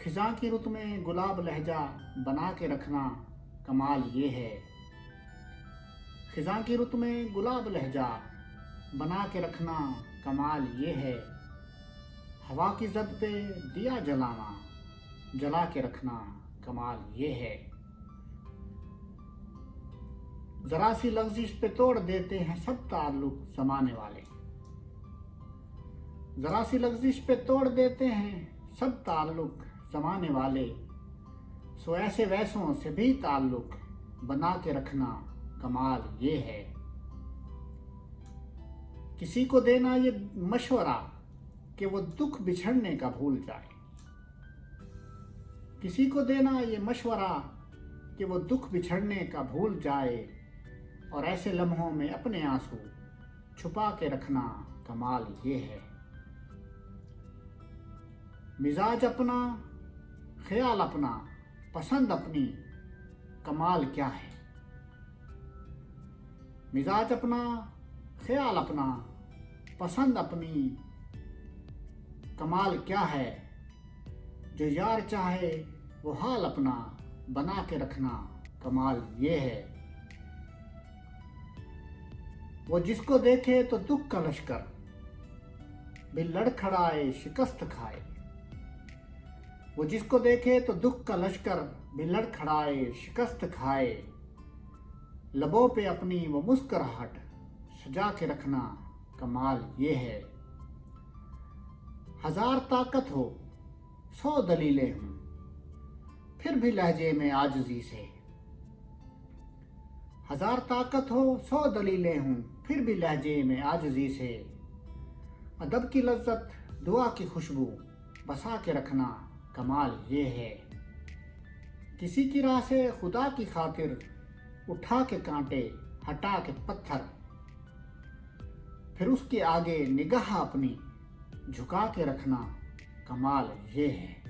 خزاں کی رت میں گلاب لہجہ بنا کے رکھنا کمال یہ ہے۔ خزاں کی رت میں گلاب لہجہ بنا کے رکھنا کمال یہ ہے۔ ہوا کی زد پہ دیا جلانا جلا کے رکھنا کمال یہ ہے۔ ذرا سی لغزش پہ توڑ دیتے ہیں سب تعلق زمانے والے۔ ذرا سی لغزش پہ توڑ دیتے ہیں سب تعلق زمانے والے۔ سو ایسے ویسوں سے بھی تعلق بنا کے رکھنا کمال یہ ہے۔ کسی کو دینا یہ مشورہ کہ وہ دکھ بچھڑنے کا بھول جائے۔ کسی کو دینا یہ مشورہ کہ وہ دکھ بچھڑنے کا بھول جائے، اور ایسے لمحوں میں اپنے آنسو چھپا کے رکھنا کمال یہ ہے۔ مزاج اپنا، خیال اپنا، پسند اپنی، کمال کیا ہے۔ مزاج اپنا، خیال اپنا، پسند اپنی، کمال کیا ہے۔ جو یار چاہے وہ حال اپنا بنا کے رکھنا کمال یہ ہے۔ وہ جس کو دیکھے تو دکھ کا لشکر بھی لڑکھڑائے شکست کھائے۔ وہ جس کو دیکھے تو دکھ کا لشکر بھی لڑکھڑائے شکست کھائے۔ لبوں پہ اپنی وہ مسکراہٹ سجا کے رکھنا کمال یہ ہے۔ ہزار طاقت ہو 100 دلیلیں ہوں پھر بھی لہجے میں عاجزی سے۔ ہزار طاقت ہو 100 دلیلیں ہوں پھر بھی لہجے میں عاجزی سے۔ ادب کی لذت دعا کی خوشبو بسا کے رکھنا کمال یہ ہے۔ کسی کی راہ سے خدا کی خاطر اٹھا کے کانٹے ہٹا کے پتھر، پھر اس کے آگے نگاہ اپنی جھکا کے رکھنا کمال یہ ہے۔